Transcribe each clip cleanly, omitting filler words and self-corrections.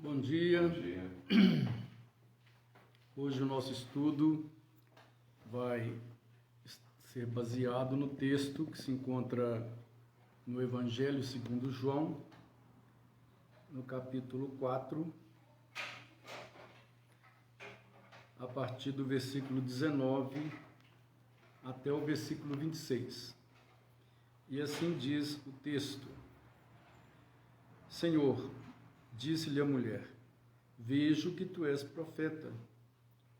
Bom dia. Bom dia. Hoje o nosso estudo vai ser baseado no texto que se encontra no Evangelho segundo João, no capítulo 4, a partir do versículo 19 até o versículo 26. E assim diz o texto: Senhor, disse-lhe a mulher, vejo que tu és profeta.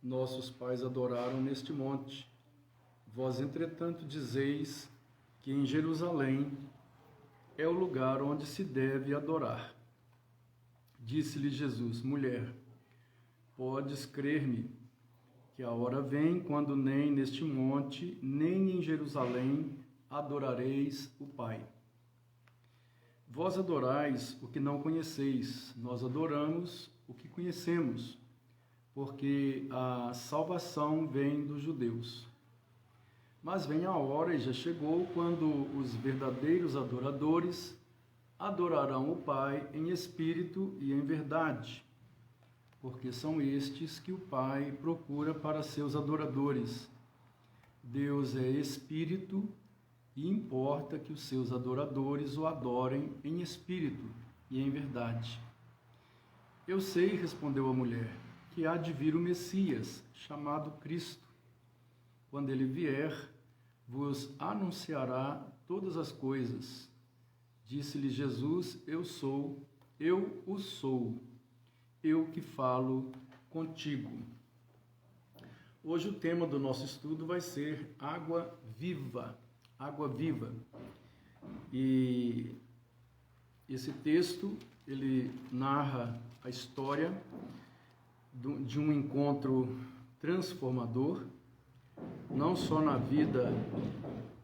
Nossos pais adoraram neste monte. Vós, entretanto, dizeis que em Jerusalém é o lugar onde se deve adorar. Disse-lhe Jesus, mulher, podes crer-me, que a hora vem quando nem neste monte, nem em Jerusalém adorareis o Pai. Vós adorais o que não conheceis, nós adoramos o que conhecemos, porque a salvação vem dos judeus. Mas vem a hora, e já chegou, quando os verdadeiros adoradores adorarão o Pai em espírito e em verdade, porque são estes que o Pai procura para seus adoradores. Deus é espírito, e importa que os seus adoradores o adorem em espírito e em verdade. Eu sei, respondeu a mulher, que há de vir o Messias, chamado Cristo. Quando ele vier, vos anunciará todas as coisas. Disse-lhe Jesus, eu o sou, eu que falo contigo. Hoje o tema do nosso estudo vai ser água viva. Água viva. E esse texto, ele narra a história de um encontro transformador, não só na vida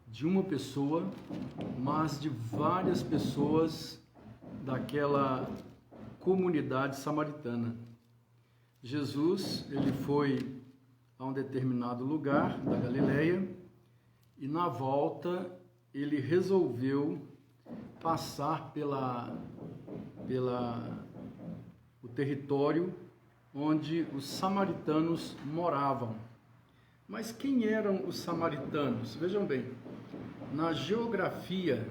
de uma pessoa, mas de várias pessoas daquela comunidade samaritana. Jesus, ele foi a um determinado lugar da Galileia, e na volta ele resolveu passar o território onde os samaritanos moravam. Mas quem eram os samaritanos? Vejam bem, na geografia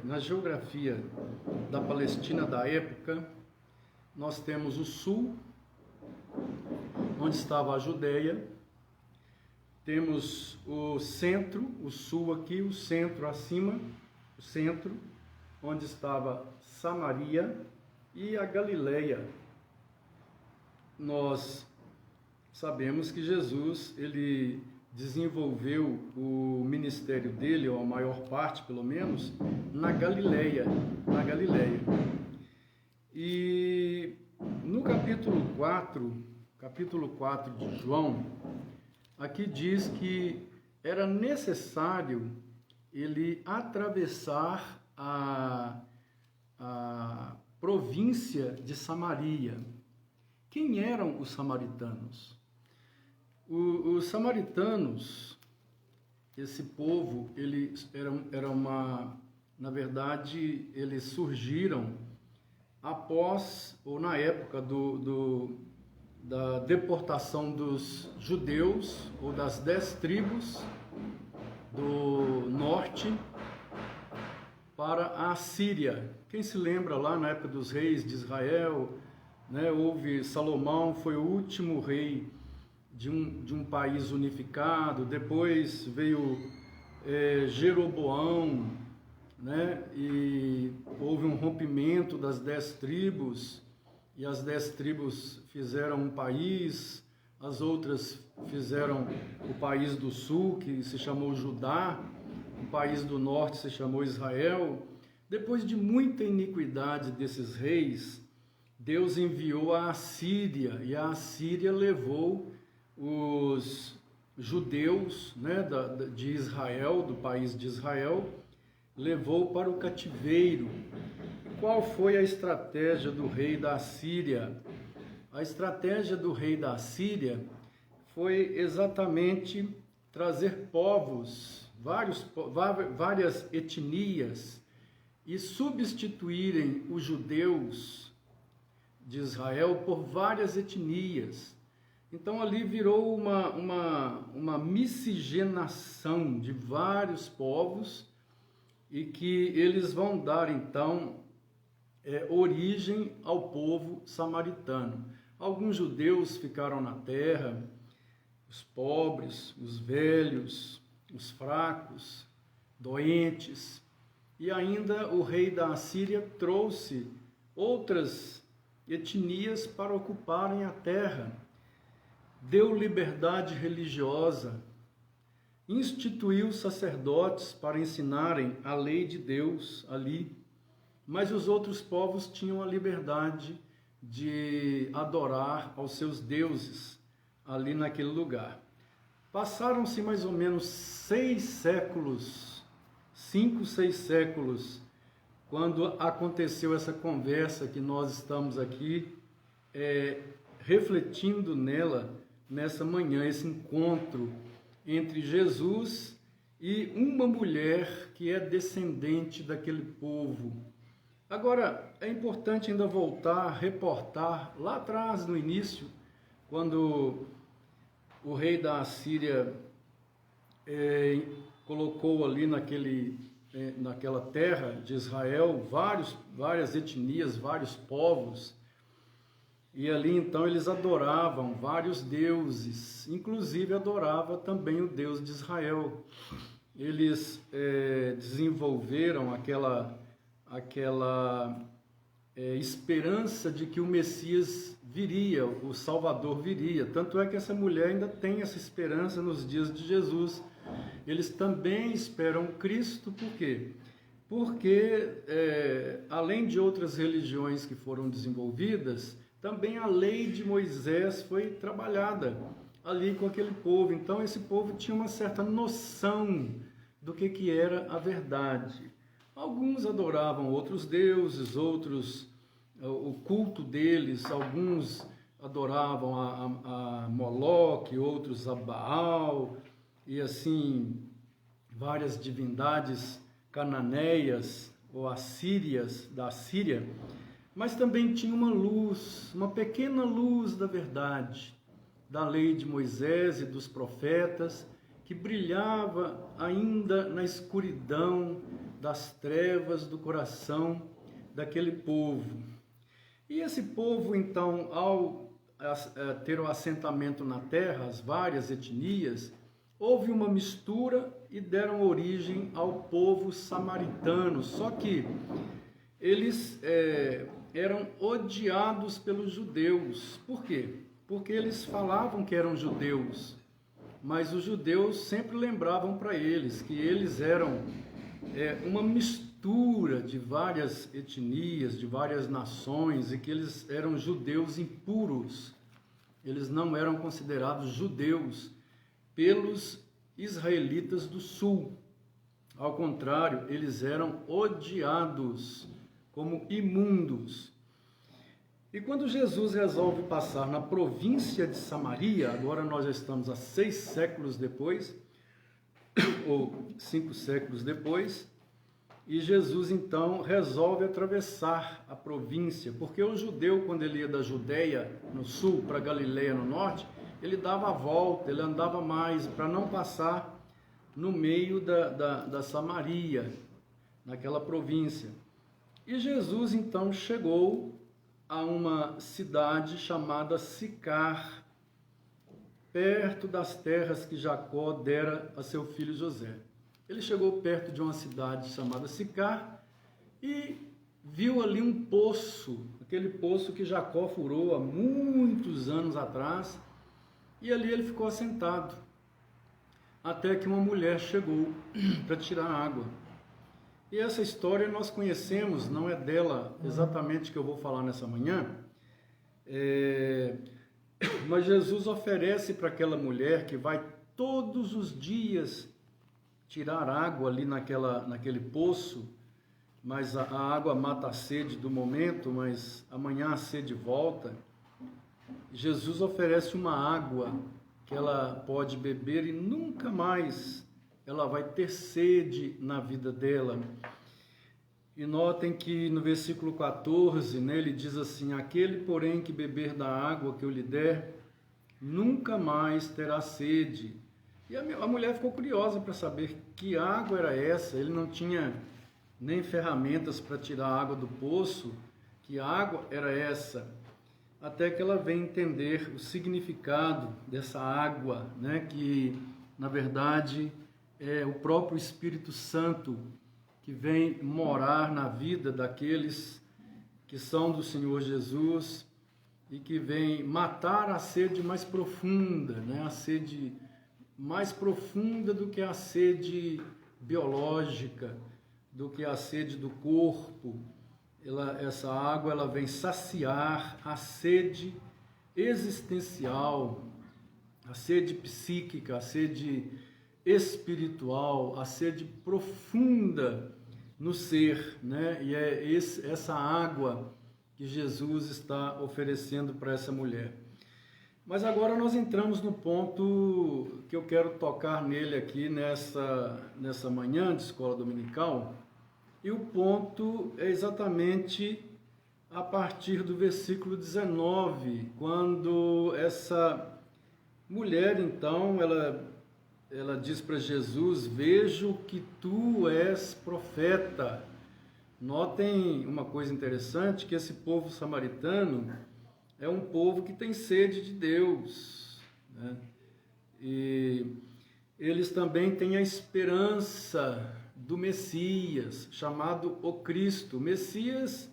da Palestina da época, nós temos o sul, onde estava a Judeia. Temos o centro, o sul aqui, o centro acima, o centro, onde estava Samaria e a Galileia. Nós sabemos que Jesus, ele desenvolveu o ministério dele, ou a maior parte pelo menos, na Galileia. E no capítulo 4 de João, aqui diz que era necessário ele atravessar a província de Samaria. Quem eram os samaritanos? Os samaritanos, esse povo, eles na verdade, eles surgiram após, ou na época da deportação dos judeus, ou das 10 tribos do norte para a Síria. Quem se lembra lá na época dos reis de Israel, né, houve Salomão, foi o último rei de um país unificado, depois veio Jeroboão, né, e houve um rompimento das 10 tribos, e as 10 tribos fizeram um país, as outras fizeram o país do sul, que se chamou Judá, o país do norte se chamou Israel. Depois de muita iniquidade desses reis, Deus enviou a Assíria, e a Assíria levou os judeus, né, de Israel, do país de Israel, levou para o cativeiro. Qual foi a estratégia do rei da Assíria? A estratégia do rei da Assíria foi exatamente trazer povos, várias etnias, e substituírem os judeus de Israel por várias etnias. Então ali virou uma miscigenação de vários povos e que eles vão dar então origem ao povo samaritano. Alguns judeus ficaram na terra, os pobres, os velhos, os fracos, doentes, e ainda o rei da Assíria trouxe outras etnias para ocuparem a terra. Deu liberdade religiosa, instituiu sacerdotes para ensinarem a lei de Deus ali, mas os outros povos tinham a liberdade de adorar aos seus deuses ali naquele lugar. Passaram-se mais ou menos 6 séculos, 5, 6 séculos, quando aconteceu essa conversa que nós estamos aqui refletindo nessa manhã, esse encontro entre Jesus e uma mulher que é descendente daquele povo. Agora, é importante ainda voltar, reportar lá atrás, no início, quando o rei da Assíria colocou ali naquela terra de Israel várias etnias, vários povos, e ali então eles adoravam vários deuses, inclusive adorava também o Deus de Israel. Eles desenvolveram aquela esperança de que o Messias viria, o Salvador viria. Tanto é que essa mulher ainda tem essa esperança nos dias de Jesus. Eles também esperam Cristo, por quê? Porque, além de outras religiões que foram desenvolvidas, também a lei de Moisés foi trabalhada ali com aquele povo. Então, esse povo tinha uma certa noção do que era a verdade. Alguns adoravam outros deuses, outros, o culto deles, alguns adoravam a Moloque, outros a Baal, e assim, várias divindades cananeias ou assírias, da Síria, mas também tinha uma luz, uma pequena luz da verdade, da lei de Moisés e dos profetas, que brilhava ainda na escuridão das trevas do coração daquele povo. E esse povo, então, ao ter o assentamento na terra, as várias etnias, houve uma mistura e deram origem ao povo samaritano. Só que eles eram odiados pelos judeus. Por quê? Porque eles falavam que eram judeus, mas os judeus sempre lembravam para eles que eles eram uma mistura de várias etnias, de várias nações, e que eles eram judeus impuros. Eles não eram considerados judeus pelos israelitas do sul. Ao contrário, eles eram odiados como imundos. E quando Jesus resolve passar na província de Samaria, agora nós já estamos a 6 séculos depois, ou 5 séculos depois, e Jesus então resolve atravessar a província, porque o judeu, quando ele ia da Judeia no sul para Galileia no norte, ele dava a volta, ele andava mais para não passar no meio da Samaria, naquela província. E Jesus então chegou a uma cidade chamada Sicar, perto das terras que Jacó dera a seu filho José. Ele chegou perto de uma cidade chamada Sicar e viu ali um poço, aquele poço que Jacó furou há muitos anos atrás, e ali ele ficou assentado, até que uma mulher chegou para tirar água. E essa história nós conhecemos, não é dela exatamente que eu vou falar nessa manhã, mas Jesus oferece para aquela mulher que vai todos os dias tirar água ali naquele poço, mas a água mata a sede do momento, mas amanhã a sede volta. Jesus oferece uma água que ela pode beber e nunca mais ela vai ter sede na vida dela. E notem que no versículo 14, né, ele diz assim: aquele, porém, que beber da água que eu lhe der, nunca mais terá sede. E a mulher ficou curiosa para saber que água era essa. Ele não tinha nem ferramentas para tirar a água do poço. Que água era essa? Até que ela vem entender o significado dessa água, né, que na verdade é o próprio Espírito Santo que vem morar na vida daqueles que são do Senhor Jesus e que vem matar a sede mais profunda, né? A sede mais profunda do que a sede biológica, do que a sede do corpo. Essa água ela vem saciar a sede existencial, a sede psíquica, a sede espiritual, a sede profunda no ser, né? E é essa água que Jesus está oferecendo para essa mulher. Mas agora nós entramos no ponto que eu quero tocar nele aqui nessa manhã de escola dominical, e o ponto é exatamente a partir do versículo 19, quando essa mulher, então, ela diz para Jesus: vejo que tu és profeta. Notem uma coisa interessante, que esse povo samaritano é um povo que tem sede de Deus, né? E eles também têm a esperança do Messias, chamado o Cristo. Messias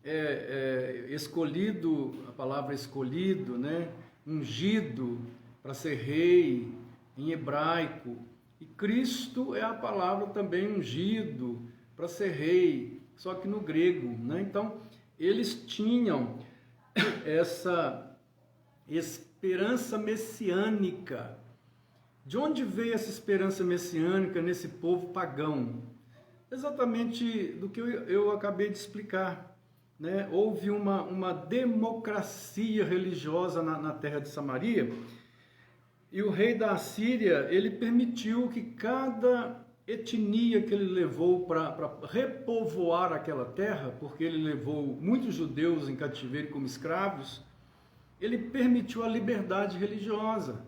é escolhido, a palavra escolhido, né? Ungido para ser rei em hebraico. E Cristo é a palavra também ungido para ser rei, só que no grego, né? Então, eles tinham essa esperança messiânica. De onde veio essa esperança messiânica nesse povo pagão? Exatamente do que eu acabei de explicar, né? Houve uma democracia religiosa na terra de Samaria, e o rei da Assíria, ele permitiu que cada etnia que ele levou para repovoar aquela terra, porque ele levou muitos judeus em cativeiro como escravos, ele permitiu a liberdade religiosa.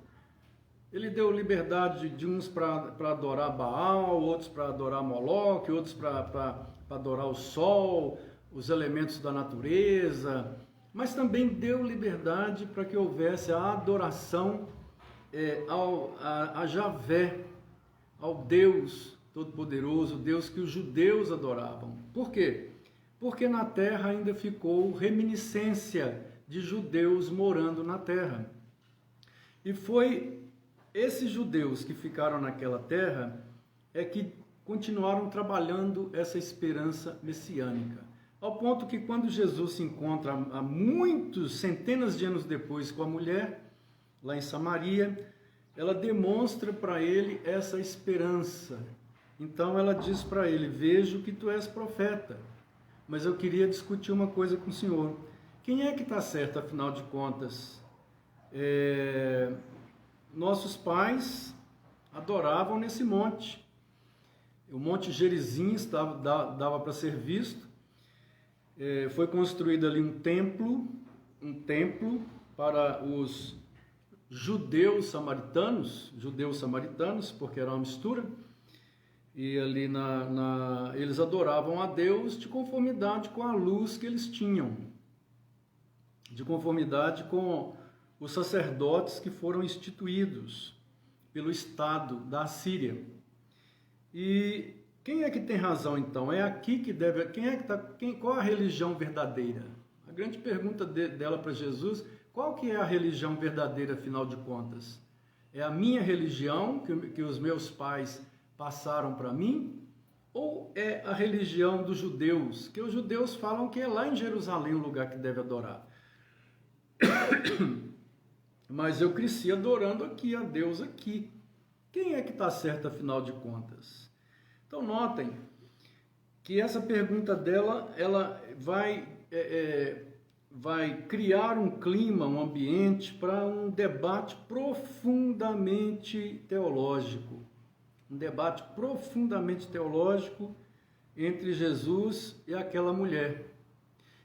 Ele deu liberdade de uns para adorar Baal, outros para adorar Moloque, outros para adorar o sol, os elementos da natureza, mas também deu liberdade para que houvesse a adoração a Javé, ao Deus Todo-Poderoso, Deus que os judeus adoravam. Por quê? Porque na terra ainda ficou reminiscência de judeus morando na terra. E foi esses judeus que ficaram naquela terra que continuaram trabalhando essa esperança messiânica. Ao ponto que quando Jesus se encontra há muitos, centenas de anos depois com a mulher, lá em Samaria, ela demonstra para ele essa esperança. Então ela diz para ele: vejo que tu és profeta, mas eu queria discutir uma coisa com o senhor. Quem é que está certo, afinal de contas? Nossos pais adoravam nesse monte. O Monte Gerizim dava para ser visto. Foi construído ali um templo para os judeus samaritanos, porque era uma mistura, e ali eles adoravam a Deus de conformidade com a luz que eles tinham, de conformidade com os sacerdotes que foram instituídos pelo Estado da Assíria. E quem é que tem razão então? É aqui que deve... Qual a religião verdadeira? A grande pergunta dela para Jesus: qual que é a religião verdadeira, afinal de contas? É a minha religião que os meus pais passaram para mim? Ou é a religião dos judeus, que os judeus falam que é lá em Jerusalém o lugar que deve adorar? Mas eu cresci adorando aqui, a Deus aqui. Quem é que está certo, afinal de contas? Então notem que essa pergunta dela, ela vai criar um clima, um ambiente para um debate profundamente teológico. Um debate profundamente teológico entre Jesus e aquela mulher.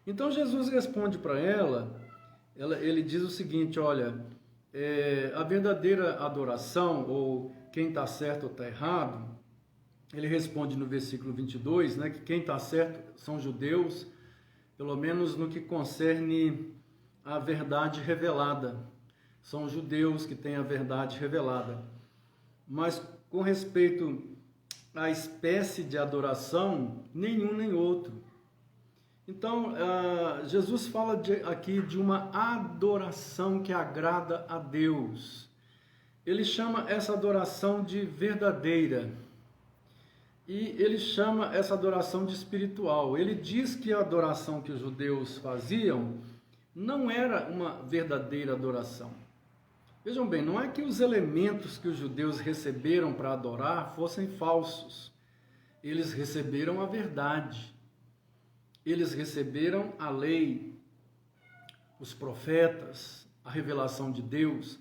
Então Jesus responde para ela, ele diz o seguinte, olha, a verdadeira adoração, ou quem está certo ou está errado, ele responde no versículo 22, né, que quem está certo são judeus, pelo menos no que concerne a verdade revelada. São judeus que têm a verdade revelada. Mas com respeito à espécie de adoração, nenhum nem outro. Então, Jesus fala aqui de uma adoração que agrada a Deus. Ele chama essa adoração de verdadeira. E ele chama essa adoração de espiritual. Ele diz que a adoração que os judeus faziam não era uma verdadeira adoração. Vejam bem, não é que os elementos que os judeus receberam para adorar fossem falsos. Eles receberam a verdade. Eles receberam a lei, os profetas, a revelação de Deus,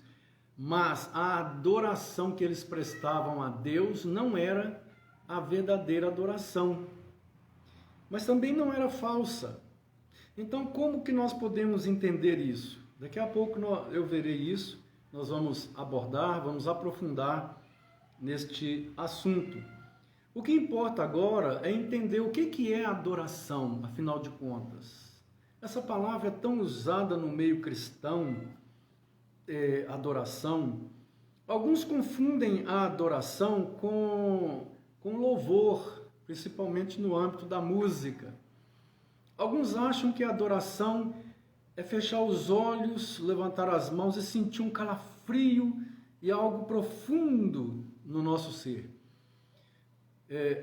mas a adoração que eles prestavam a Deus não era a verdadeira adoração, mas também não era falsa. Então, como que nós podemos entender isso? Daqui a pouco eu verei isso, nós vamos abordar, vamos aprofundar neste assunto. O que importa agora é entender o que é adoração, afinal de contas. Essa palavra é tão usada no meio cristão, adoração. Alguns confundem a adoração com louvor, principalmente no âmbito da música. Alguns acham que a adoração é fechar os olhos, levantar as mãos e sentir um calafrio e algo profundo no nosso ser.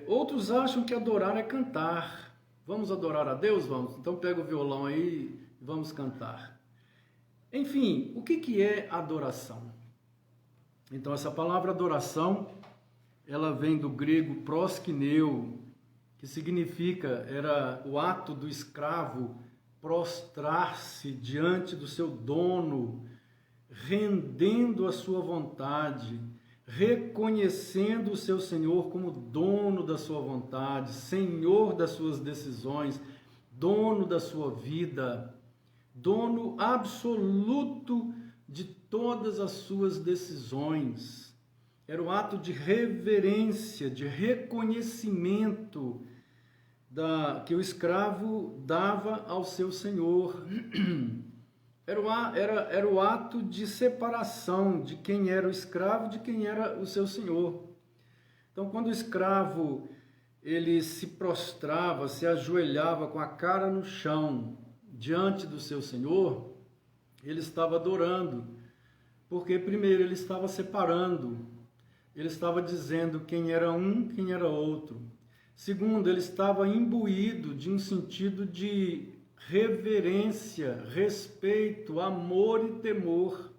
Outros acham que adorar é cantar. Vamos adorar a Deus? Vamos. Então pega o violão aí e vamos cantar. Enfim, o que é adoração? Então essa palavra adoração, ela vem do grego proskineu, que significa, era o ato do escravo prostrar-se diante do seu dono, rendendo a sua vontade, reconhecendo o seu Senhor como dono da sua vontade, Senhor das suas decisões, dono da sua vida, dono absoluto de todas as suas decisões. Era o ato de reverência, de reconhecimento que o escravo dava ao seu senhor. Era o ato de separação de quem era o escravo de quem era o seu senhor. Então, quando o escravo ele se prostrava, se ajoelhava com a cara no chão diante do seu senhor, ele estava adorando, porque primeiro ele estava separando, ele estava dizendo quem era um, quem era outro. Segundo, ele estava imbuído de um sentido de reverência, respeito, amor e temor.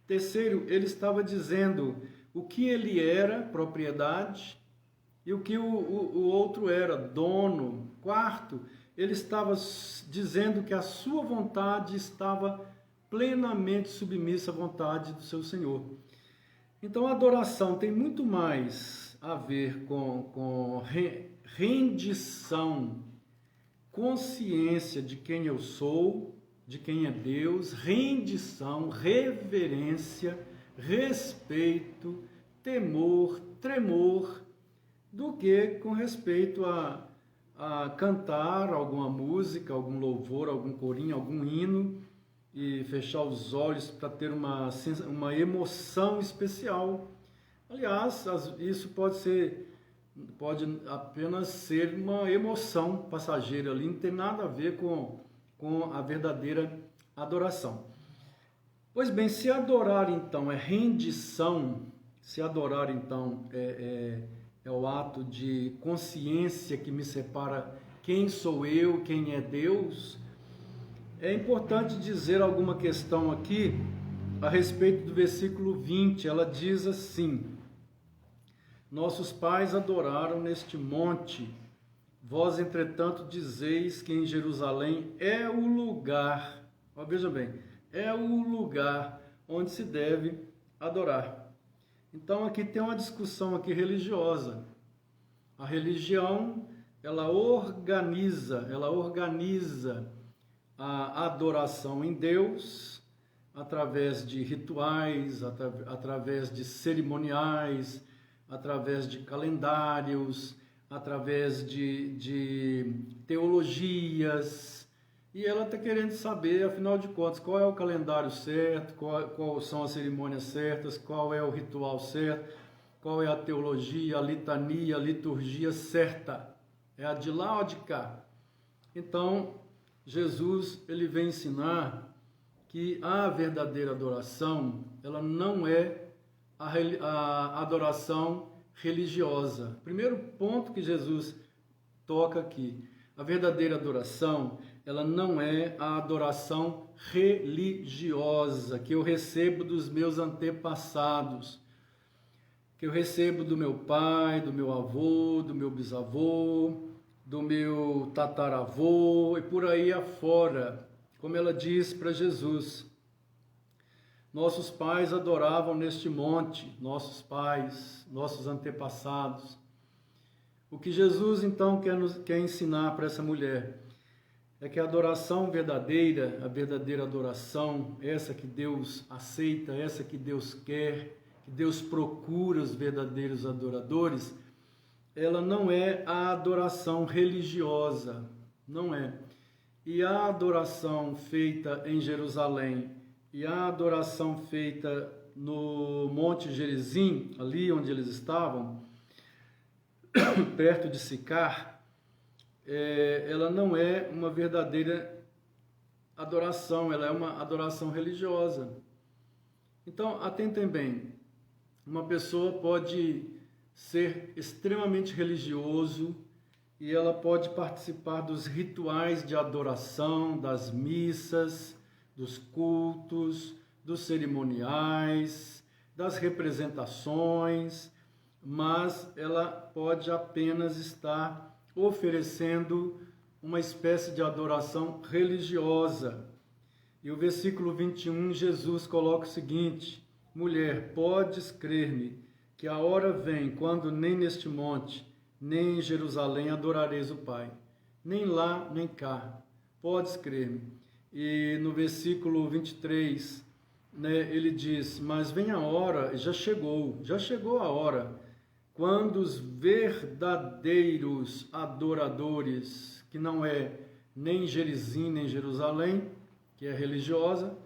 Terceiro, ele estava dizendo o que ele era, propriedade, e o que o outro era, dono. Quarto, ele estava dizendo que a sua vontade estava plenamente submissa à vontade do seu Senhor. Então a adoração tem muito mais a ver com rendição, consciência de quem eu sou, de quem é Deus, rendição, reverência, respeito, temor, tremor, do que com respeito a cantar alguma música, algum louvor, algum corinho, algum hino e fechar os olhos para ter uma emoção especial. Aliás, isso pode apenas ser uma emoção passageira ali, não tem nada a ver com a verdadeira adoração. Pois bem, se adorar então é rendição, se adorar então é o ato de consciência que me separa quem sou eu, quem é Deus, é importante dizer alguma questão aqui a respeito do versículo 20. Ela diz assim: nossos pais adoraram neste monte, vós entretanto dizeis que em Jerusalém é o lugar, veja bem, é o lugar onde se deve adorar. Então aqui tem uma discussão aqui religiosa. A religião ela organiza a adoração em Deus através de rituais, através de cerimoniais, através de calendários, através de teologias, e ela está querendo saber, afinal de contas, qual é o calendário certo, qual são as cerimônias certas, qual é o ritual certo, qual é a teologia, a litania, a liturgia certa. É a de lá ou de cá? Então, Jesus, ele vem ensinar que a verdadeira adoração, ela não é a adoração religiosa. Primeiro ponto que Jesus toca aqui, a verdadeira adoração, ela não é a adoração religiosa que eu recebo dos meus antepassados, que eu recebo do meu pai, do meu avô, do meu bisavô, do meu tataravô e por aí afora. Como ela diz para Jesus, nossos pais adoravam neste monte, nossos pais, nossos antepassados. O que Jesus então quer ensinar para essa mulher é que a adoração verdadeira, a verdadeira adoração, essa que Deus aceita, essa que Deus quer, que Deus procura os verdadeiros adoradores, ela não é a adoração religiosa, não é. E a adoração feita em Jerusalém e a adoração feita no Monte Gerizim, ali onde eles estavam, perto de Sicar, ela não é uma verdadeira adoração, ela é uma adoração religiosa. Então, atentem bem, uma pessoa pode ser extremamente religioso e ela pode participar dos rituais de adoração, das missas, dos cultos, dos cerimoniais, das representações, mas ela pode apenas estar oferecendo uma espécie de adoração religiosa. E o versículo 21, Jesus coloca o seguinte: mulher, podes crer-me, que a hora vem quando nem neste monte, nem em Jerusalém adorareis o Pai, nem lá, nem cá. Podes crer-me. E no versículo 23, ele diz, mas vem a hora, já chegou a hora, quando os verdadeiros adoradores, que não é nem Gerizim, nem Jerusalém, que é religiosa,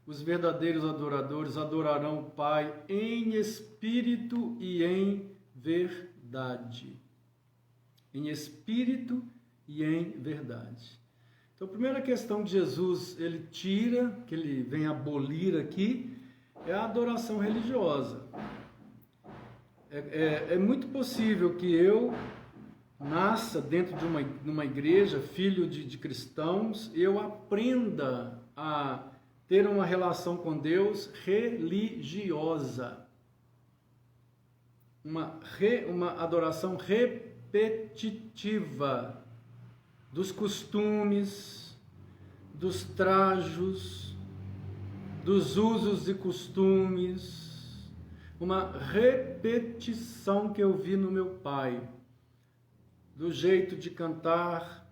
os verdadeiros adoradores adorarão o Pai em espírito e em verdade. Em espírito e em verdade. Então, a primeira questão que Jesus ele tira, que ele vem abolir aqui, é a adoração religiosa. É muito possível que eu nasça dentro de uma igreja, filho de cristãos, e eu aprenda a ter uma relação com Deus religiosa. Uma adoração repetitiva dos costumes, dos trajos, dos usos e costumes, uma repetição que eu vi no meu pai, do jeito de cantar,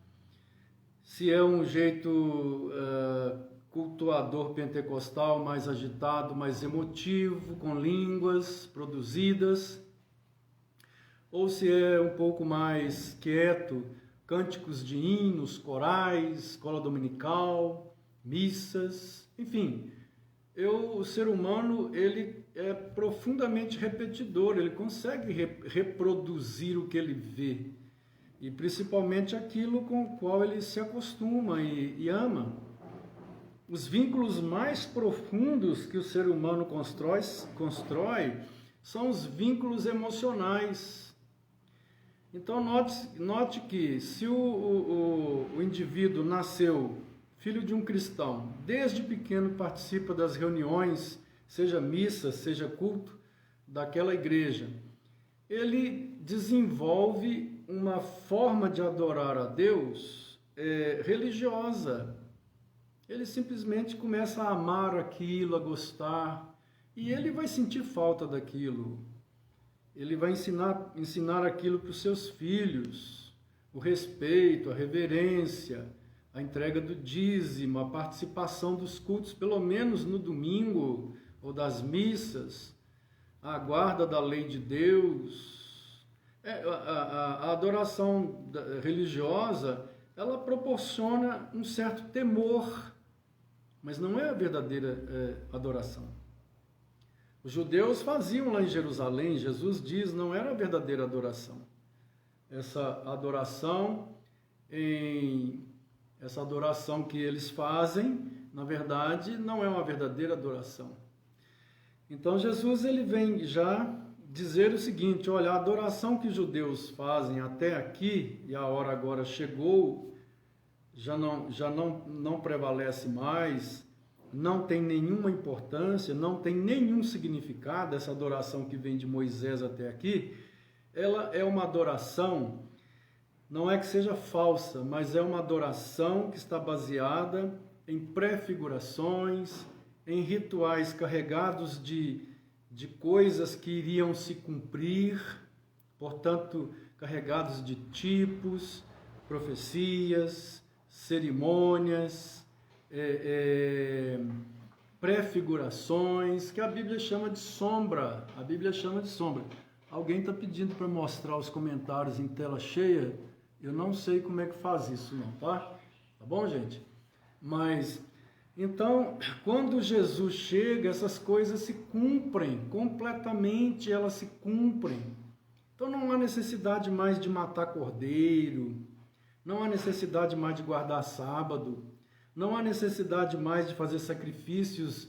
se é um jeito cultuador pentecostal, mais agitado, mais emotivo, com línguas produzidas, ou se é um pouco mais quieto, cânticos de hinos, corais, escola dominical, missas, enfim. O ser humano, ele é profundamente repetidor, ele consegue reproduzir o que ele vê, e principalmente aquilo com o qual ele se acostuma e ama. Os vínculos mais profundos que o ser humano constrói são os vínculos emocionais. Então, note que se o indivíduo nasceu filho de um cristão, desde pequeno participa das reuniões, seja missa, seja culto, daquela igreja, ele desenvolve uma forma de adorar a Deus religiosa. Ele simplesmente começa a amar aquilo, a gostar, e ele vai sentir falta daquilo. Ele vai ensinar aquilo para os seus filhos. o respeito, a reverência, a entrega do dízimo, a participação dos cultos, pelo menos no domingo, ou das missas, a guarda da lei de Deus. A adoração religiosa, ela proporciona um certo temor, mas não é a verdadeira adoração. Os judeus faziam lá em Jerusalém, Jesus diz, não era a verdadeira adoração. Essa adoração que eles fazem, na verdade, não é uma verdadeira adoração. Então Jesus ele vem já dizer o seguinte: olha, a adoração que os judeus fazem até aqui, e a hora agora chegou, já não prevalece mais, não tem nenhuma importância, não tem nenhum significado. Essa adoração que vem de Moisés até aqui, ela é uma adoração, não é que seja falsa, mas é uma adoração que está baseada em prefigurações, em rituais carregados de coisas que iriam se cumprir, portanto, carregados de tipos, profecias, cerimônias, prefigurações, que a Bíblia chama de sombra. A Bíblia chama de sombra. Alguém está pedindo para mostrar os comentários em tela cheia. Eu não sei como é que faz isso não, tá? Tá bom, gente? Mas, então, quando Jesus chega, essas coisas se cumprem, completamente elas se cumprem. Então não há necessidade mais de matar cordeiro, não há necessidade mais de guardar sábado, não há necessidade mais de fazer sacrifícios,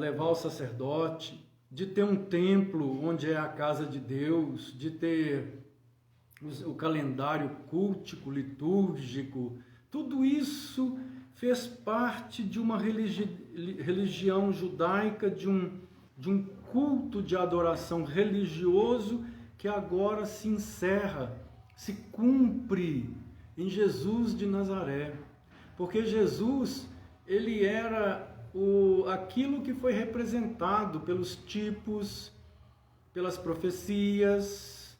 levar o sacerdote, de ter um templo onde é a casa de Deus, de ter o calendário cultico, litúrgico. Tudo isso fez parte de uma religião judaica, de um culto de adoração religioso que agora se encerra, se cumpre em Jesus de Nazaré. Porque Jesus, ele era aquilo que foi representado pelos tipos, pelas profecias,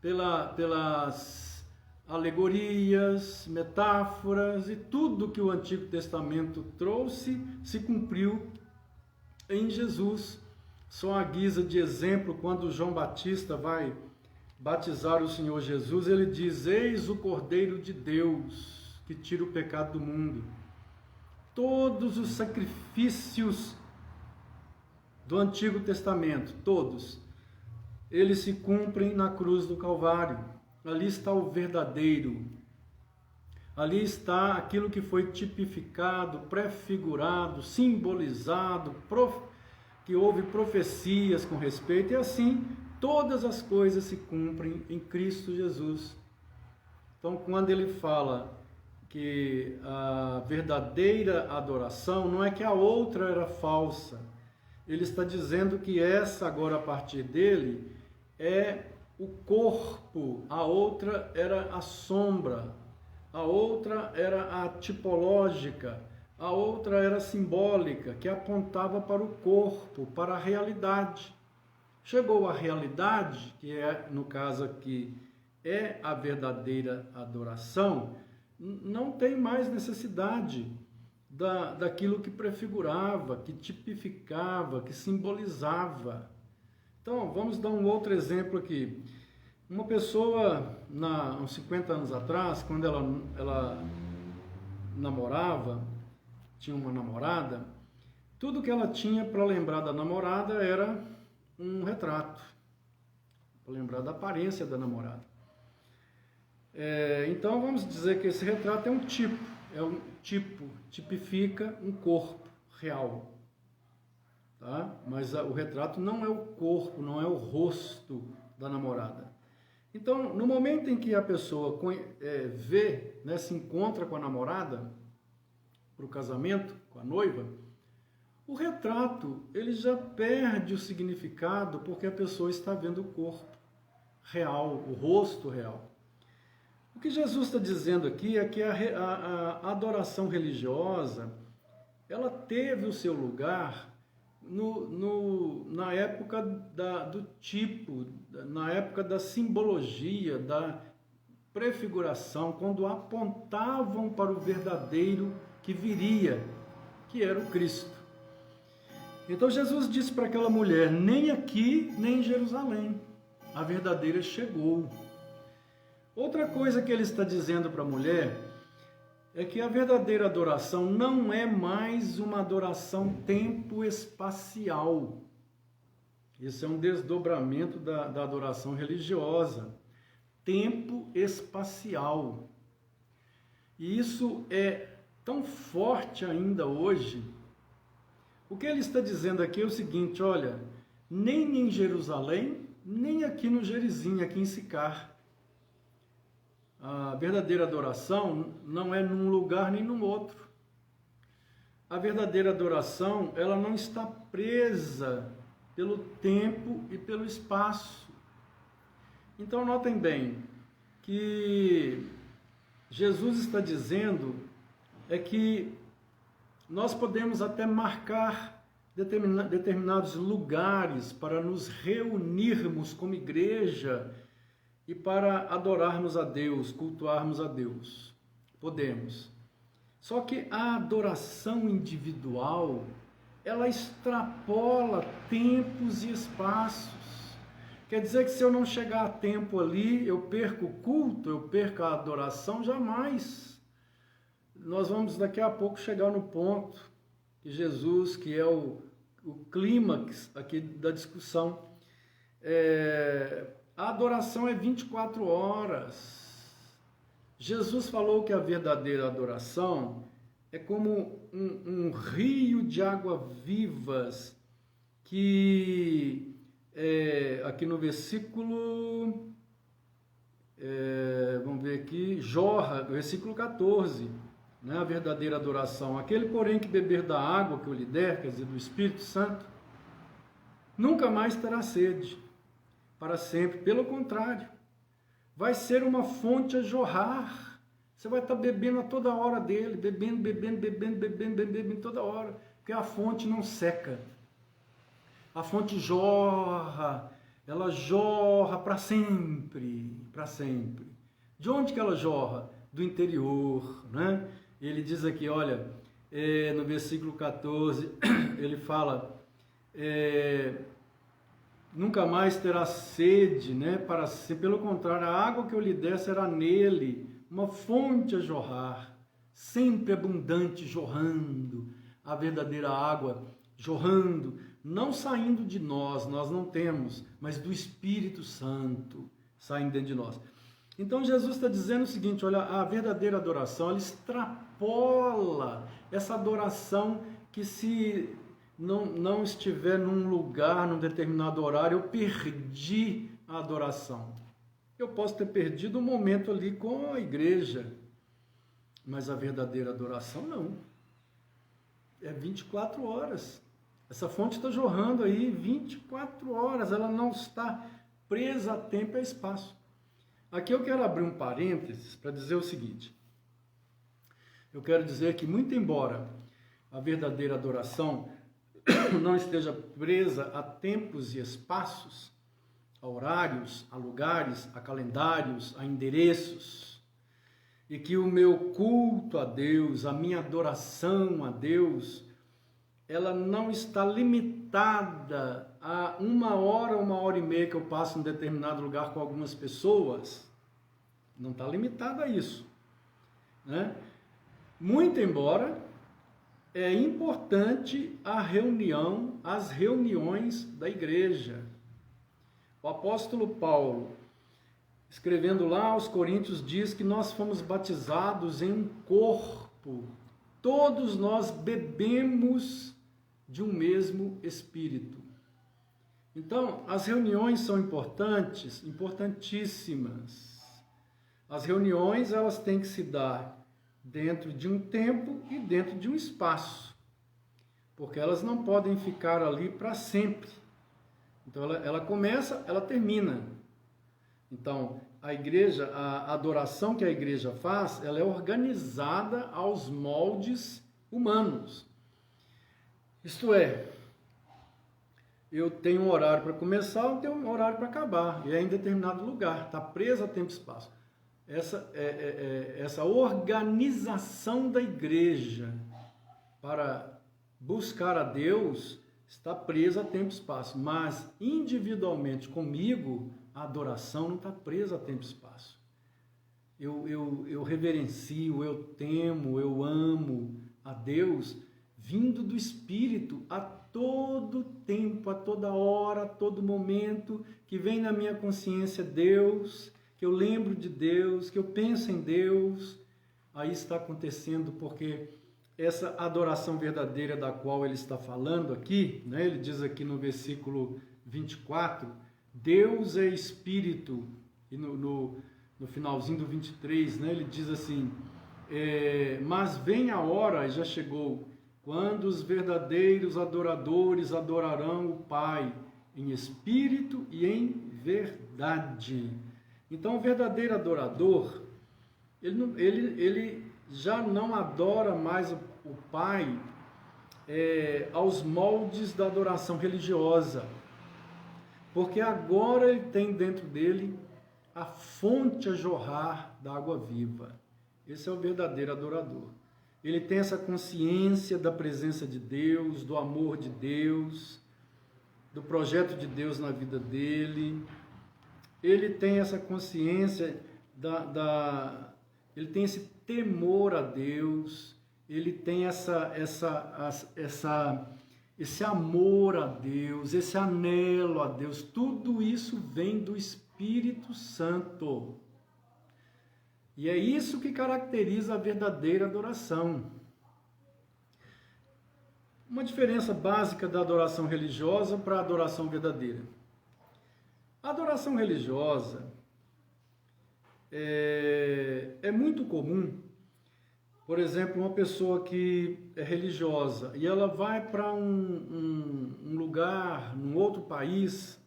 pelas alegorias, metáforas, e tudo que o Antigo Testamento trouxe se cumpriu em Jesus. Só à guisa de exemplo, quando João Batista vai batizar o Senhor Jesus, ele diz: eis o Cordeiro de Deus que tira o pecado do mundo. Todos os sacrifícios do Antigo Testamento, todos, eles se cumprem na cruz do Calvário. Ali está o verdadeiro. Ali está aquilo que foi tipificado, prefigurado, simbolizado, que houve profecias com respeito, e assim todas as coisas se cumprem em Cristo Jesus. Então, quando ele fala que a verdadeira adoração, não é que a outra era falsa, ele está dizendo que essa agora, a partir dele, é o corpo, a outra era a sombra, a outra era a tipológica, a outra era simbólica, que apontava para o corpo, para a realidade. Chegou a realidade, que é, no caso aqui, é a verdadeira adoração, não tem mais necessidade daquilo que prefigurava, que tipificava, que simbolizava. Então, vamos dar um outro exemplo aqui. Uma pessoa, uns 50 anos atrás, quando ela namorava, tinha uma namorada, tudo que ela tinha para lembrar da namorada era um retrato, para lembrar da aparência da namorada. Então, vamos dizer que esse retrato é um tipo, tipifica um corpo real. Tá? Mas o retrato não é o corpo, não é o rosto da namorada. Então, no momento em que a pessoa vê, né, se encontra com a namorada para o casamento, com a noiva, o retrato ele já perde o significado, porque a pessoa está vendo o corpo real, o rosto real. O que Jesus está dizendo aqui é que a adoração religiosa, ela teve o seu lugar na época do tipo, na época da simbologia, prefiguração, quando apontavam para o verdadeiro que viria, que era o Cristo. Então Jesus disse para aquela mulher, nem aqui, nem em Jerusalém, a verdadeira chegou. Outra coisa que ele está dizendo para a mulher é que a verdadeira adoração não é mais uma adoração tempo-espacial. Isso é um desdobramento da adoração religiosa. Tempo-espacial. E isso é tão forte ainda hoje. O que ele está dizendo aqui é o seguinte, olha, nem em Jerusalém, nem aqui no Gerizim, aqui em Sicar. A verdadeira adoração não é num lugar nem no outro. A verdadeira adoração, ela não está presa pelo tempo e pelo espaço. Então, notem bem que Jesus está dizendo é que nós podemos até marcar determinados lugares para nos reunirmos como igreja e para adorarmos a Deus, cultuarmos a Deus. Podemos. Só que a adoração individual, ela extrapola tempos e espaços. Quer dizer que se eu não chegar a tempo ali, eu perco o culto, eu perco a adoração? Jamais. Nós vamos daqui a pouco chegar no ponto que Jesus, que é o clímax aqui da discussão, a adoração é 24 horas. Jesus falou que a verdadeira adoração é como um rio de água vivas que, aqui no versículo, vamos ver aqui, jorra, versículo 14, né, a verdadeira adoração. Aquele, porém, que beber da água que eu lhe der, quer dizer, do Espírito Santo, nunca mais terá sede. Para sempre, pelo contrário, vai ser uma fonte a jorrar. Você vai estar bebendo a toda hora dele, bebendo toda hora, porque a fonte não seca. A fonte jorra, ela jorra para sempre, para sempre. De onde que ela jorra? Do interior, né? Ele diz aqui, olha, no versículo 14, ele fala, nunca mais terá sede, né? Para si. Pelo contrário, a água que eu lhe der será nele uma fonte a jorrar, sempre abundante, jorrando, a verdadeira água jorrando, não saindo de nós não temos, mas do Espírito Santo saindo dentro de nós. Então Jesus está dizendo o seguinte, olha, a verdadeira adoração, ela extrapola essa adoração que se não estiver num lugar, num determinado horário, eu perdi a adoração. Eu posso ter perdido um momento ali com a igreja, mas a verdadeira adoração não. É 24 horas. Essa fonte está jorrando aí 24 horas, ela não está presa a tempo e a espaço. Aqui eu quero abrir um parênteses para dizer o seguinte. Eu quero dizer que, muito embora a verdadeira adoração não esteja presa a tempos e espaços, a horários, a lugares, a calendários, a endereços, e que o meu culto a Deus, a minha adoração a Deus, ela não está limitada a 1 hora, 1 hora e meia que eu passo em determinado lugar com algumas pessoas. Não está limitada a isso, né? Muito embora é importante as reuniões da igreja. O apóstolo Paulo, escrevendo lá aos Coríntios, diz que nós fomos batizados em um corpo. Todos nós bebemos de um mesmo Espírito. Então, as reuniões são importantes, importantíssimas. As reuniões, elas têm que se dar dentro de um tempo e dentro de um espaço, porque elas não podem ficar ali para sempre. Então, ela começa, ela termina. Então, a igreja, a adoração que a igreja faz, ela é organizada aos moldes humanos. Isto é, eu tenho um horário para começar, eu tenho um horário para acabar, e é em determinado lugar, está preso a tempo e espaço. essa organização da igreja para buscar a Deus está presa a tempo e espaço, mas individualmente comigo, a adoração não está presa a tempo e espaço. Eu reverencio, eu temo, eu amo a Deus vindo do Espírito a todo tempo, a toda hora, a todo momento, que vem na minha consciência Deus, que eu lembro de Deus, que eu penso em Deus. Aí está acontecendo porque essa adoração verdadeira da qual ele está falando aqui, né? Ele diz aqui no versículo 24, Deus é Espírito, e no finalzinho do 23, né? Ele diz assim, mas vem a hora, e já chegou, quando os verdadeiros adoradores adorarão o Pai em espírito e em verdade. Então, o verdadeiro adorador, ele já não adora mais o Pai aos moldes da adoração religiosa, porque agora ele tem dentro dele a fonte a jorrar da água viva. Esse é o verdadeiro adorador. Ele tem essa consciência da presença de Deus, do amor de Deus, do projeto de Deus na vida dele. Ele tem essa consciência ele tem esse temor a Deus, ele tem esse amor a Deus, esse anelo a Deus. Tudo isso vem do Espírito Santo. E é isso que caracteriza a verdadeira adoração. Uma diferença básica da adoração religiosa para a adoração verdadeira. A adoração religiosa é muito comum, por exemplo, uma pessoa que é religiosa e ela vai para um lugar, num outro país,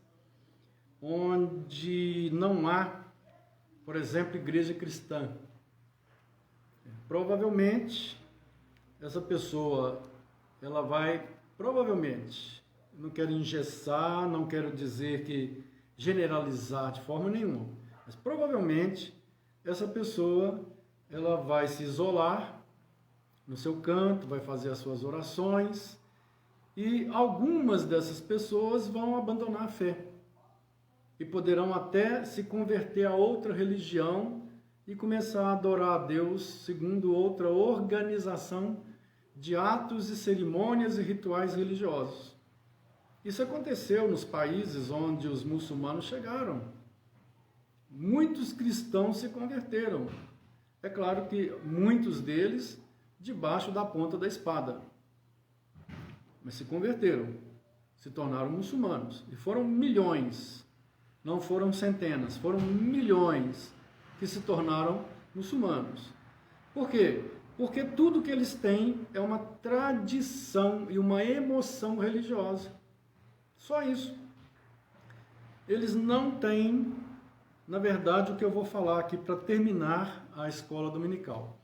onde não há, por exemplo, igreja cristã. Provavelmente, essa pessoa, ela vai, provavelmente, não quero engessar, não quero dizer que generalizar de forma nenhuma, mas provavelmente essa pessoa, ela vai se isolar no seu canto, vai fazer as suas orações, e algumas dessas pessoas vão abandonar a fé. E poderão até se converter a outra religião e começar a adorar a Deus segundo outra organização de atos e cerimônias e rituais religiosos. Isso aconteceu nos países onde os muçulmanos chegaram. Muitos cristãos se converteram. É claro que muitos deles debaixo da ponta da espada. Mas se converteram, se tornaram muçulmanos. E foram milhões. Não foram centenas, foram milhões que se tornaram muçulmanos. Por quê? Porque tudo que eles têm é uma tradição e uma emoção religiosa. Só isso. Eles não têm, na verdade, o que eu vou falar aqui para terminar a escola dominical.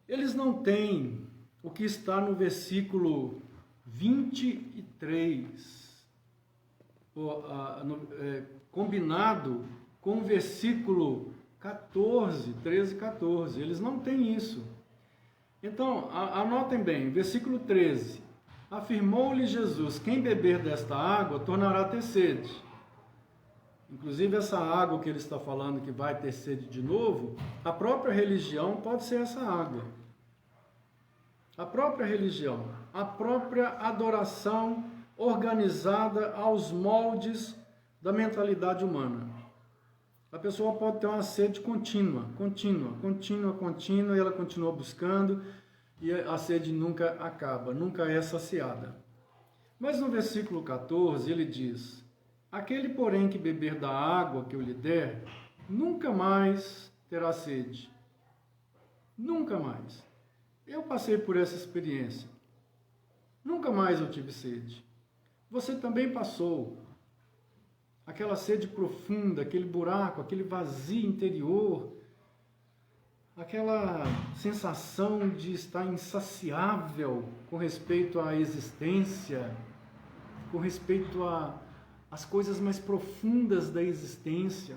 Eles não têm o que está no versículo 23, combinado com o versículo 14, 13 e 14. Eles não têm isso. Então, anotem bem, versículo 13. Afirmou-lhe Jesus, quem beber desta água tornará a ter sede. Inclusive, essa água que ele está falando que vai ter sede de novo, a própria religião pode ser essa água. A própria religião, a própria adoração organizada aos moldes da mentalidade humana. A pessoa pode ter uma sede contínua, e ela continua buscando, e a sede nunca acaba, nunca é saciada. Mas no versículo 14 ele diz, aquele porém que beber da água que eu lhe der, nunca mais terá sede. Nunca mais. Eu passei por essa experiência. Nunca mais eu tive sede. Você também passou. Aquela sede profunda, aquele buraco, aquele vazio interior, aquela sensação de estar insaciável com respeito à existência, com respeito às coisas mais profundas da existência.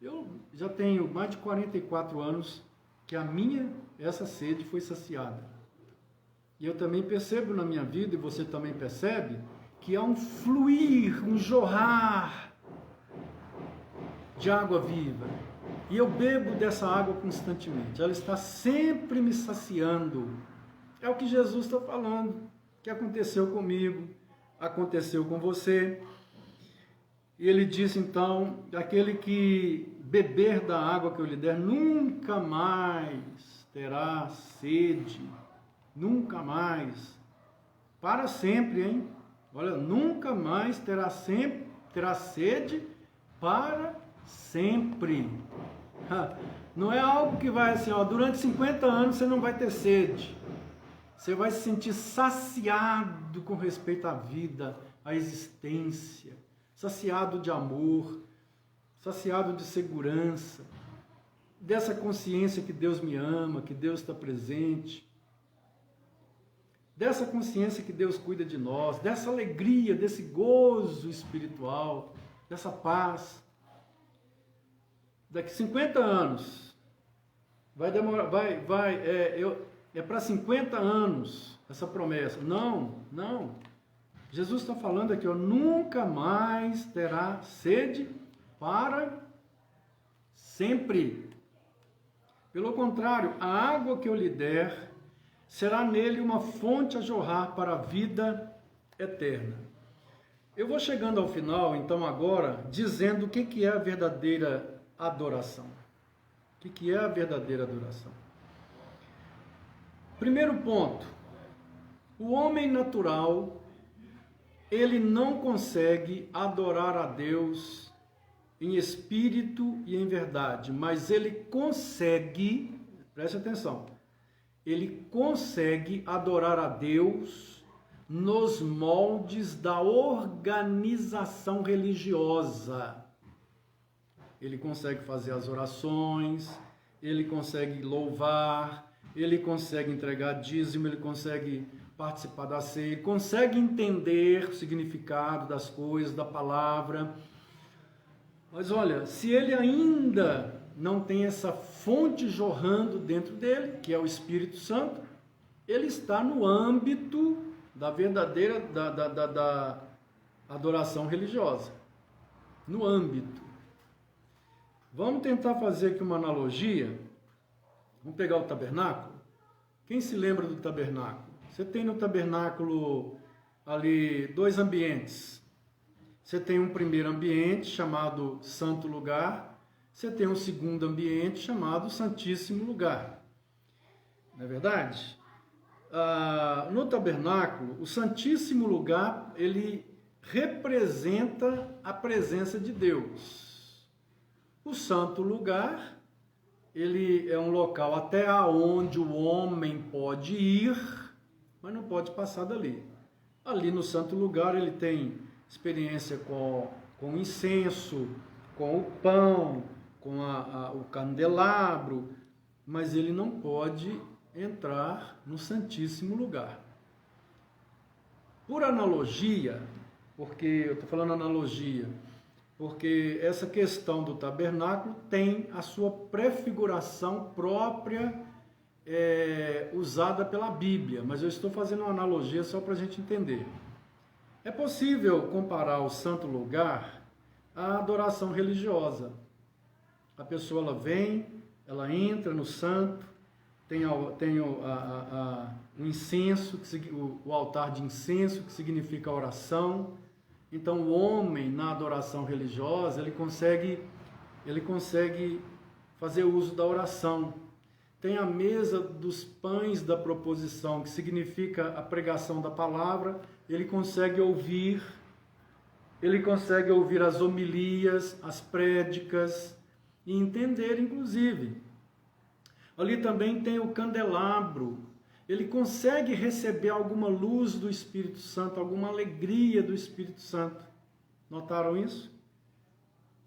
Eu já tenho mais de 44 anos que essa sede foi saciada. E eu também percebo na minha vida, e você também percebe, que há um fluir, um jorrar de água viva. E eu bebo dessa água constantemente. Ela está sempre me saciando. É o que Jesus está falando, que aconteceu comigo, aconteceu com você. E ele disse então, aquele que beber da água que eu lhe der, nunca mais terá sede, nunca mais, para sempre, hein? Olha, nunca mais terá sede para sempre. Não é algo que vai assim, ó, durante 50 anos você não vai ter sede. Você vai se sentir saciado com respeito à vida, à existência, saciado de amor, saciado de segurança, dessa consciência que Deus me ama, que Deus está presente, dessa consciência que Deus cuida de nós, dessa alegria, desse gozo espiritual, dessa paz. Daqui 50 anos, vai demorar, é para 50 anos essa promessa. Não. Jesus está falando aqui, ó, nunca mais terá sede para sempre. Pelo contrário, a água que eu lhe der será nele uma fonte a jorrar para a vida eterna. Eu vou chegando ao final, então, agora, dizendo o que é a verdadeira adoração. O que é a verdadeira adoração? Primeiro ponto, o homem natural, ele não consegue adorar a Deus em espírito e em verdade, mas ele consegue, preste atenção, ele consegue adorar a Deus nos moldes da organização religiosa. Ele consegue fazer as orações, ele consegue louvar, ele consegue entregar dízimo, ele consegue participar da ceia, ele consegue entender o significado das coisas, da palavra. Mas olha, se ele ainda não tem essa fonte jorrando dentro dele, que é o Espírito Santo, ele está no âmbito da verdadeira da adoração religiosa. No âmbito. Vamos tentar fazer aqui uma analogia. Vamos pegar o tabernáculo. Quem se lembra do tabernáculo? Você tem no tabernáculo ali dois ambientes. Você tem um primeiro ambiente chamado Santo Lugar. Você tem um segundo ambiente chamado Santíssimo Lugar. Não é verdade? No tabernáculo, o Santíssimo Lugar, ele representa a presença de Deus. O Santo Lugar, ele é um local até onde o homem pode ir, mas não pode passar dali. Ali no Santo Lugar ele tem experiência com incenso, com o pão, com o candelabro, mas ele não pode entrar no Santíssimo Lugar. Por analogia, porque eu estou falando analogia, porque essa questão do tabernáculo tem a sua prefiguração própria usada pela Bíblia, mas eu estou fazendo uma analogia só para a gente entender. É possível comparar o santo lugar à adoração religiosa. A pessoa ela vem, ela entra no santo, tem o incenso, o altar de incenso, que significa oração. Então o homem na adoração religiosa, ele consegue fazer uso da oração. Tem a mesa dos pães da proposição, que significa a pregação da palavra, ele consegue ouvir as homilias, as prédicas e entender inclusive. Ali também tem o candelabro, ele consegue receber alguma luz do Espírito Santo, alguma alegria do Espírito Santo. Notaram isso?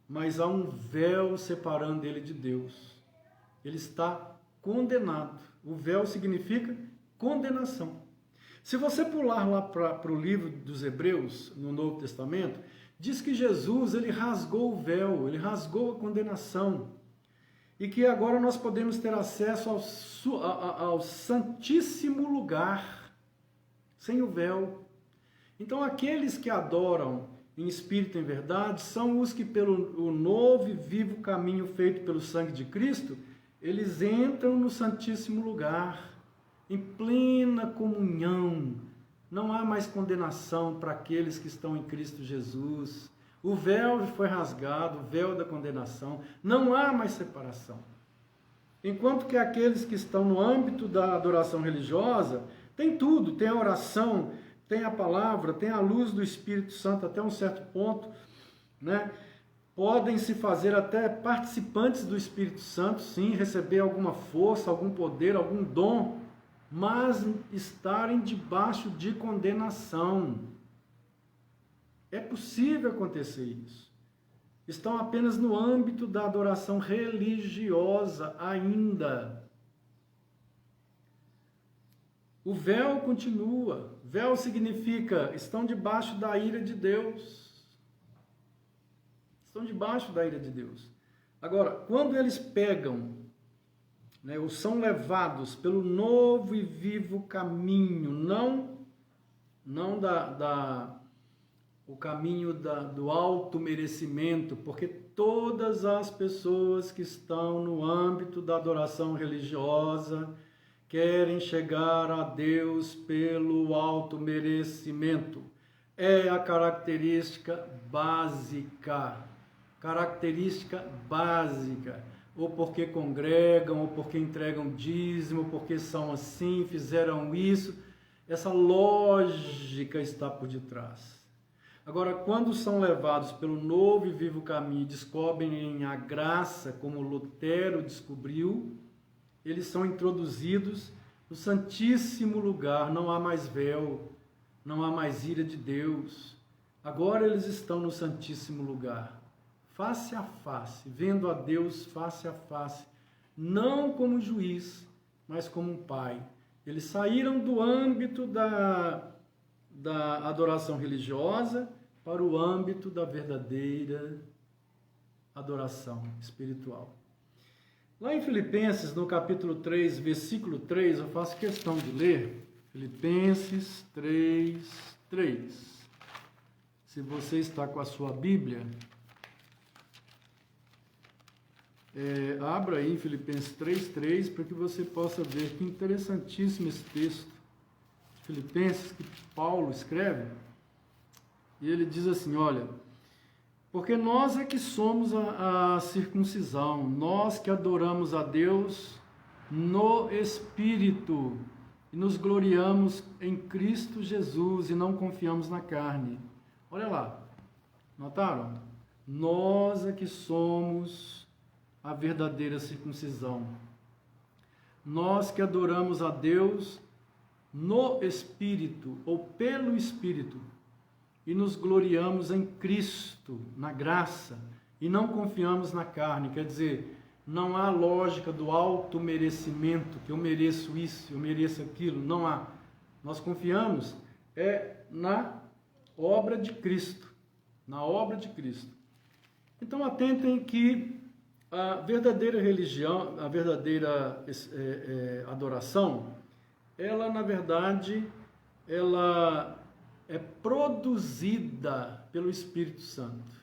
Mas há um véu separando ele de Deus. Ele está condenado. O véu significa condenação. Se você pular lá para o livro dos Hebreus, no Novo Testamento, diz que Jesus, ele rasgou o véu, ele rasgou a condenação, e que agora nós podemos ter acesso ao Santíssimo Lugar, sem o véu. Então, aqueles que adoram em espírito e em verdade são os que, pelo o novo e vivo caminho feito pelo sangue de Cristo, eles entram no Santíssimo Lugar, em plena comunhão. Não há mais condenação para aqueles que estão em Cristo Jesus. O véu foi rasgado, o véu da condenação. Não há mais separação. Enquanto que aqueles que estão no âmbito da adoração religiosa, tem tudo, tem a oração, tem a palavra, tem a luz do Espírito Santo até um certo ponto, né? Podem se fazer até participantes do Espírito Santo, sim, receber alguma força, algum poder, algum dom, mas estarem debaixo de condenação. É possível acontecer isso. Estão apenas no âmbito da adoração religiosa ainda. O véu continua. Véu significa estão debaixo da ira de Deus. Estão debaixo da ira de Deus. Agora, quando eles pegam, né, ou são levados pelo novo e vivo caminho, não o caminho do auto-merecimento, porque todas as pessoas que estão no âmbito da adoração religiosa querem chegar a Deus pelo auto-merecimento. É a característica básica. Ou porque congregam, ou porque entregam dízimo, porque são assim, fizeram isso. Essa lógica está por detrás. Agora, quando são levados pelo novo e vivo caminho e descobrem a graça, como Lutero descobriu, eles são introduzidos no Santíssimo Lugar. Não há mais véu, não há mais ira de Deus. Agora eles estão no Santíssimo Lugar, face a face, vendo a Deus face a face, não como juiz, mas como um pai. Eles saíram do âmbito da adoração religiosa para o âmbito da verdadeira adoração espiritual. Lá em Filipenses, no capítulo 3, versículo 3, eu faço questão de ler, Filipenses 3, 3. Se você está com a sua Bíblia, abra aí em Filipenses 3:3 para que você possa ver que interessantíssimo esse texto de Filipenses que Paulo escreve. E ele diz assim, olha, porque nós é que somos a circuncisão, nós que adoramos a Deus no Espírito e nos gloriamos em Cristo Jesus e não confiamos na carne. Olha lá, notaram? Nós é que somos a verdadeira circuncisão. Nós que adoramos a Deus no Espírito, ou pelo Espírito, e nos gloriamos em Cristo, na graça, e não confiamos na carne. Quer dizer, não há lógica do auto-merecimento, que eu mereço isso, eu mereço aquilo, não há. Nós confiamos na obra de Cristo, na obra de Cristo. Então atentem que a verdadeira religião, a verdadeira adoração, ela na verdade, ela é produzida pelo Espírito Santo,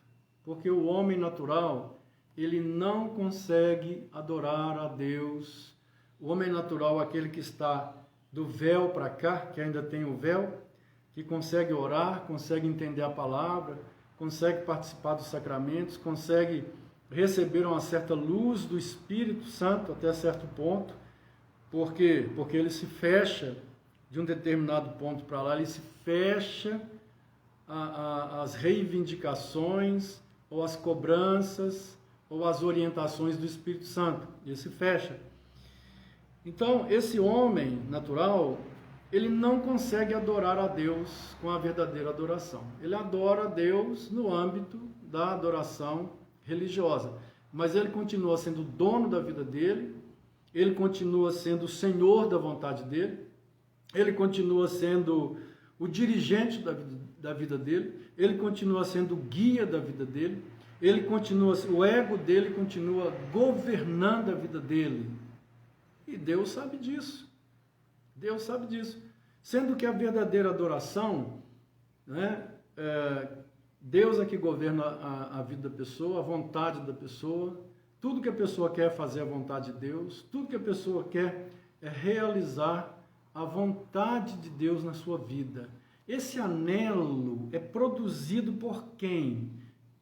porque o homem natural, ele não consegue adorar a Deus. O homem natural, aquele que está do véu para cá, que ainda tem o véu, que consegue orar, consegue entender a palavra, consegue participar dos sacramentos, consegue receber uma certa luz do Espírito Santo até certo ponto. Por quê? Porque ele se fecha de um determinado ponto para lá, ele se fecha às reivindicações, ou às cobranças, ou às orientações do Espírito Santo. Ele se fecha. Então, esse homem natural, ele não consegue adorar a Deus com a verdadeira adoração. Ele adora a Deus no âmbito da adoração religiosa, mas ele continua sendo o dono da vida dele, ele continua sendo o senhor da vontade dele, ele continua sendo o dirigente da vida dele, ele continua sendo o guia da vida dele, o ego dele continua governando a vida dele. E Deus sabe disso. Deus sabe disso. Sendo que a verdadeira adoração, né, Deus é que governa a vida da pessoa, a vontade da pessoa, tudo que a pessoa quer fazer a vontade de Deus, tudo que a pessoa quer é realizar a vontade de Deus na sua vida. Esse anelo é produzido por quem?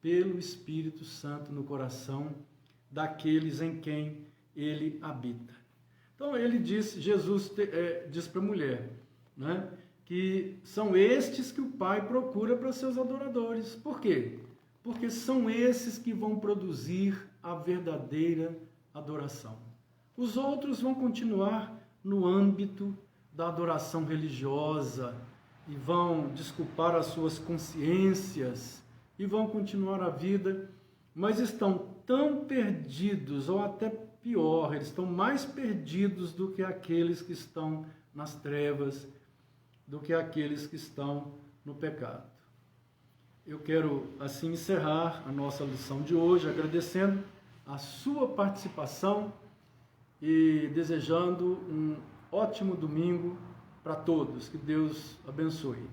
Pelo Espírito Santo no coração daqueles em quem ele habita. Então ele diz, Jesus diz para a mulher, né, que são estes que o Pai procura para seus adoradores. Por quê? Porque são esses que vão produzir a verdadeira adoração. Os outros vão continuar no âmbito da adoração religiosa e vão desculpar as suas consciências e vão continuar a vida, mas estão tão perdidos, ou até pior, eles estão mais perdidos do que aqueles que estão nas trevas, do que aqueles que estão no pecado. Eu quero assim encerrar a nossa lição de hoje, agradecendo a sua participação e desejando um ótimo domingo para todos. Que Deus abençoe.